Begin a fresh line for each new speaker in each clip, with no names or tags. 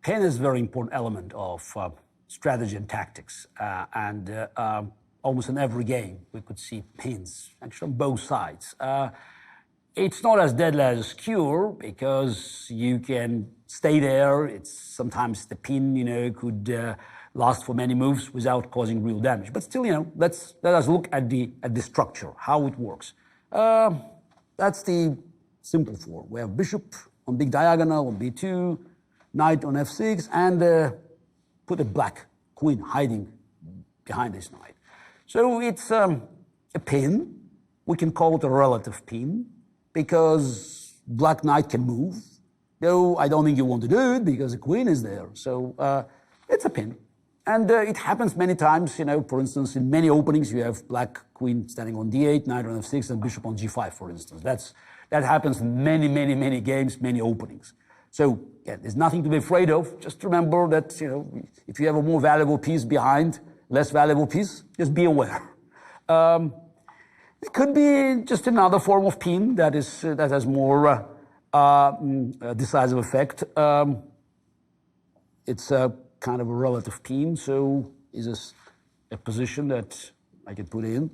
Pin is a very important element of strategy and tactics. Almost in every game, we could see pins, actually on both sides. It's not as deadly as a skewer because you can stay there. It's sometimes the pin, could last for many moves without causing real damage. But still, let us look at the structure, how it works. That's the simple form. We have bishop on big diagonal on b2, knight on f6, and put a black queen hiding behind this knight. So it's a pin. We can call it a relative pin because black knight can move. Though I don't think you want to do it because the queen is there. So it's a pin. And it happens many times, for instance, in many openings, you have black queen standing on d8, knight on f6, and bishop on g5, for instance. That happens in many, many, many games, many openings. So yeah, there's nothing to be afraid of. Just remember that, if you have a more valuable piece behind, less valuable piece, just be aware. It could be just another form of pin that has more decisive effect. It's a kind of a relative pin, so is a position that I can put in.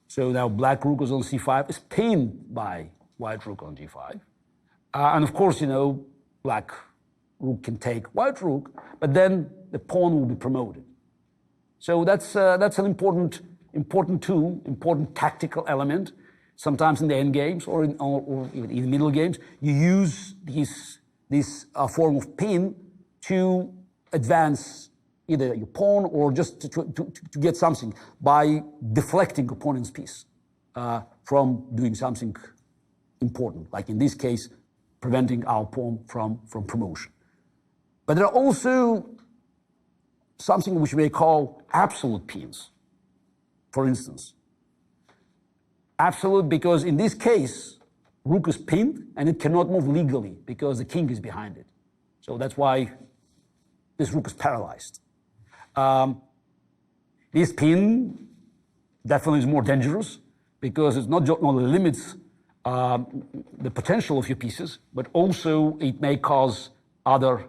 So now black rook is on c5 is pinned by white rook on g5. And of course, black rook can take white rook, but then the pawn will be promoted. So that's an important tool, important tactical element. Sometimes in the end games or even in the middle games, you use this form of pin to advance either your pawn or just to get something by deflecting opponent's piece from doing something important, like in this case, preventing our pawn from promotion. But there are also something which we call absolute pins. For instance, absolute because in this case, rook is pinned and it cannot move legally because the king is behind it. So that's why this rook is paralyzed. This pin definitely is more dangerous because it's not only limits the potential of your pieces, but also it may cause other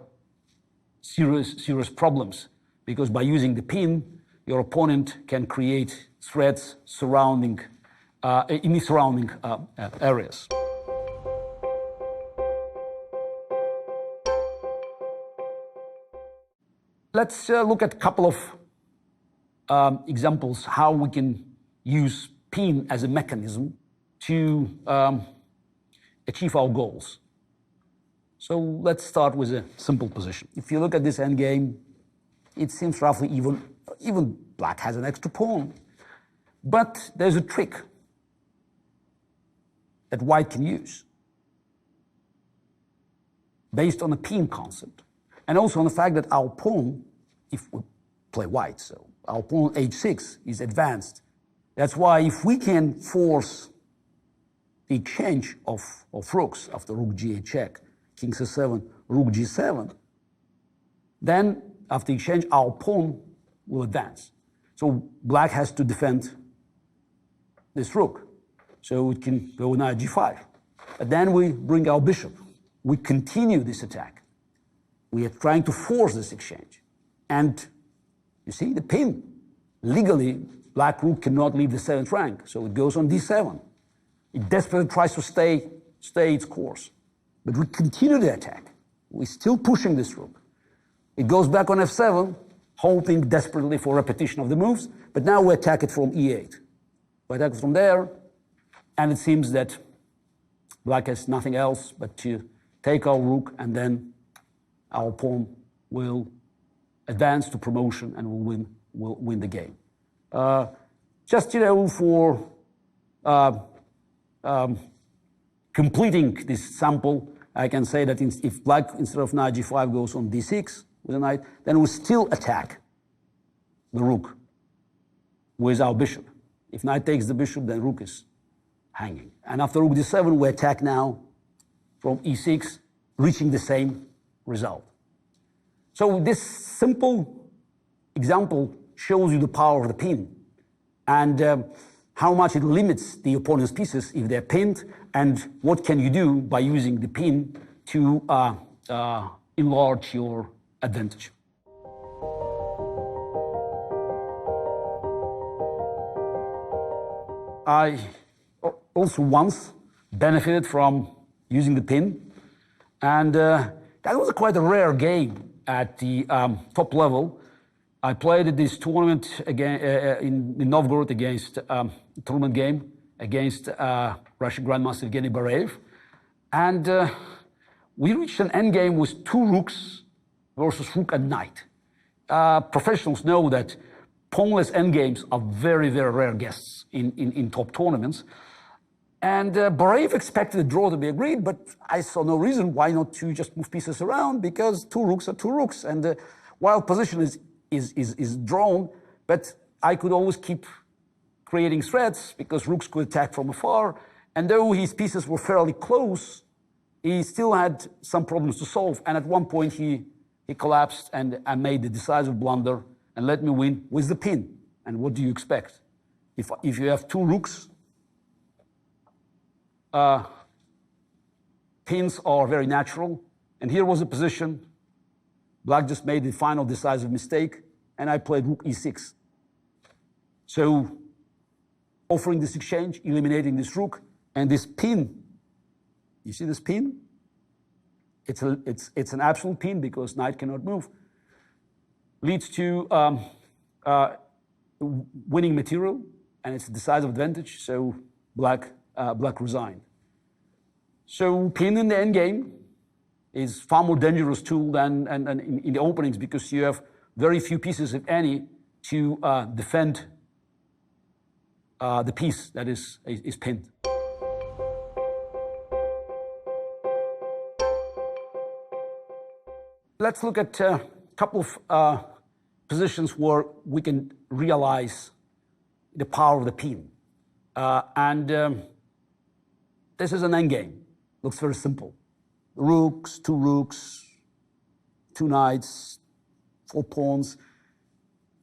serious problems because by using the pin, your opponent can create threats in the surrounding areas. Let's look at a couple of examples how we can use pin as a mechanism to achieve our goals. So let's start with a simple position. If you look at this endgame, it seems roughly even. Even black has an extra pawn. But there's a trick that white can use based on the pin concept. And also on the fact that our pawn, if we play white, so our pawn h6 is advanced. That's why if we can force the exchange of rooks after rook g8 check, king c7, rook g7, then after exchange, our pawn will advance. So black has to defend this rook. So it can go knight g5. But then we bring our bishop. We continue this attack. We are trying to force this exchange. And you see the pin. Legally, black rook cannot leave the 7th rank. So it goes on d7. It desperately tries to stay its course. But we continue the attack. We're still pushing this rook. It goes back on f7, hoping desperately for repetition of the moves, but now we attack it from e8. We attack it from there, and it seems that black has nothing else but to take our rook, and then our pawn will advance to promotion and will win the game. Just, for completing this sample, I can say that if black, instead of knight g5, goes on d6 with a knight, then we still attack the rook with our bishop. If knight takes the bishop, then rook is hanging. And after rook d7, we attack now from e6, reaching the same result. So this simple example shows you the power of the pin and how much it limits the opponent's pieces if they're pinned, and what can you do by using the pin to enlarge your advantage. I also once benefited from using the pin, and that was quite a rare game at the top level. I played this tournament again in Novgorod against a tournament game against Russian Grandmaster Evgeny Bareev, and we reached an endgame with 2 rooks versus rook and knight. Professionals know that pawnless endgames are very, very rare guests in top tournaments. And Bareev expected the draw to be agreed, but I saw no reason why not to just move pieces around, because 2 rooks are 2 rooks, and the wild position is drawn, but I could always keep creating threats because rooks could attack from afar, and though his pieces were fairly close, he still had some problems to solve, and at one point he collapsed and made the decisive blunder and let me win with the pin. And what do you expect? If you have 2 rooks, pins are very natural. And here was a position. Black just made the final decisive mistake, and I played rook e6. So offering this exchange, eliminating this rook, and this pin. You see this pin? It's an absolute pin because knight cannot move. Leads to winning material, and it's a decisive advantage. So black resigned. So pin in the endgame is far more dangerous tool than in the openings, because you have very few pieces, if any, to defend the piece that is pinned. Let's look at a couple of positions where we can realize the power of the pin. This is an endgame. Looks very simple. Rooks, 2 knights, 4 pawns.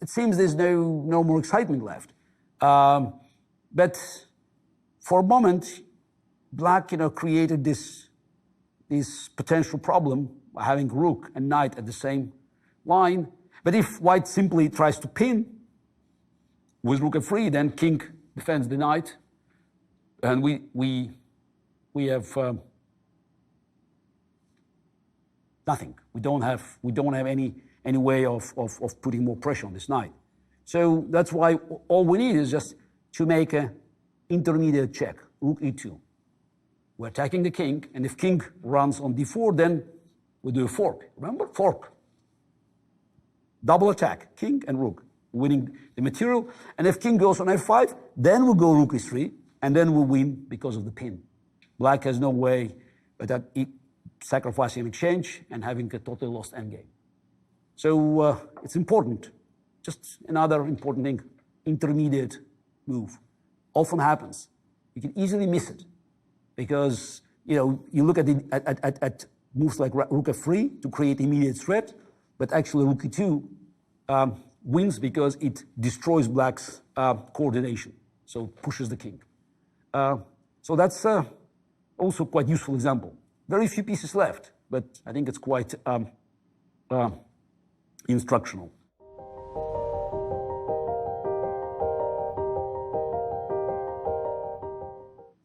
It seems there's no more excitement left. But for a moment, black created this potential problem by having rook and knight at the same line. But if white simply tries to pin with rook f3, then king defends the knight, and we have nothing. We don't have any way of putting more pressure on this knight. So that's why all we need is just to make an intermediate check, rook e2. We're attacking the king, and if king runs on d4, then we do a fork. Remember? Fork. Double attack, king and rook, winning the material. And if king goes on f5, then we'll go rook e3, and then we'll win because of the pin. Black has no way but that sacrificing an exchange and having a totally lost endgame. So it's important. Just another important thing, intermediate move. Often happens. You can easily miss it because you look at moves like rook f3 to create immediate threat, but actually rook e2 wins because it destroys black's coordination, so pushes the king. So that's also quite useful example. Very few pieces left, but I think it's quite instructional.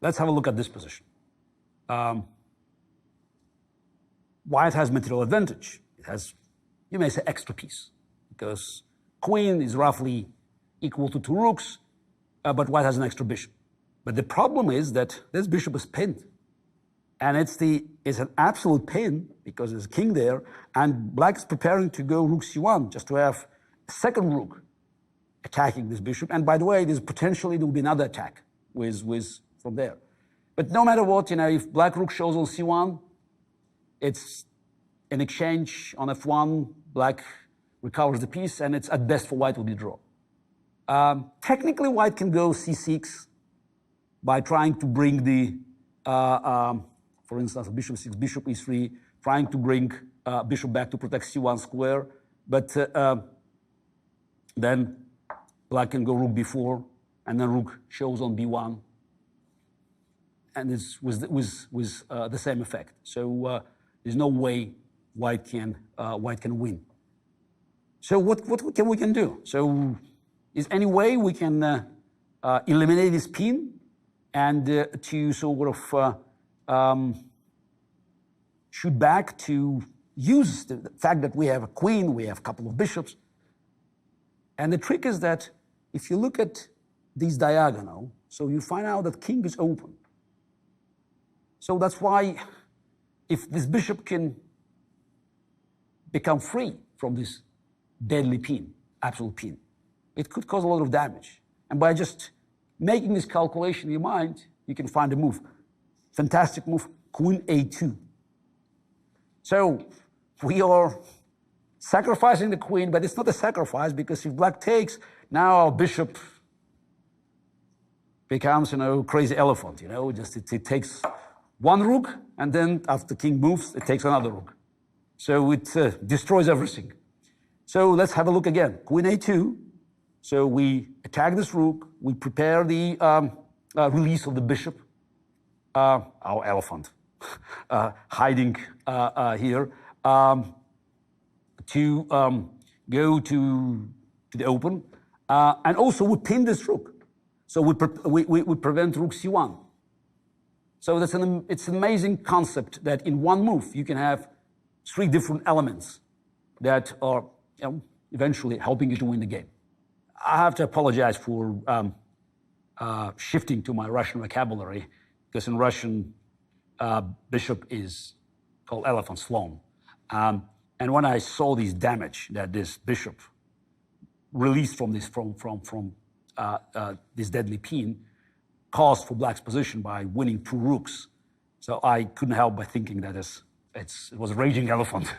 Let's have a look at this position. White has material advantage. It has, you may say, extra piece, because queen is roughly equal to 2 rooks, but white has an extra bishop. But the problem is that this bishop is pinned, and it's an absolute pin because there's a king there, and black is preparing to go rook c1 just to have a second rook attacking this bishop. And by the way, there will be another attack with from there. But no matter what, if black rook shows on c1, it's an exchange on f1, black recovers the piece, and it's at best for white will be draw. Technically, white can go c6 by trying to bring for instance, bishop 6, bishop e3, trying to bring bishop back to protect c1 square, but then black can go rook b4, and then rook shows on b1, and it's with the same effect. So there's no way white can win. So what we can do? So is any way we can eliminate this pin and to sort of shoot back, to use the fact that we have a queen, we have a couple of bishops. And the trick is that if you look at this diagonal, so you find out that king is open. So that's why if this bishop can become free from this deadly pin, absolute pin, it could cause a lot of damage. And by just making this calculation in your mind, you can find a move. Fantastic move, queen a2. So we are sacrificing the queen, but it's not a sacrifice, because if black takes, now our bishop becomes, crazy elephant, just it takes one rook, and then after the king moves, it takes another rook. So it destroys everything. So let's have a look again. Queen a2. So we attack this rook. We prepare the release of the bishop, our elephant, hiding here, to go to the open. And also we pin this rook. So we prevent rook c1. So it's an amazing concept that in one move you can have 3 different elements that are eventually helping you to win the game. I have to apologize for shifting to my Russian vocabulary, because in Russian, bishop is called elephant slon. And when I saw this damage that this bishop released from this this deadly pin caused for black's position by winning 2 rooks, so I couldn't help but thinking that it was a raging elephant.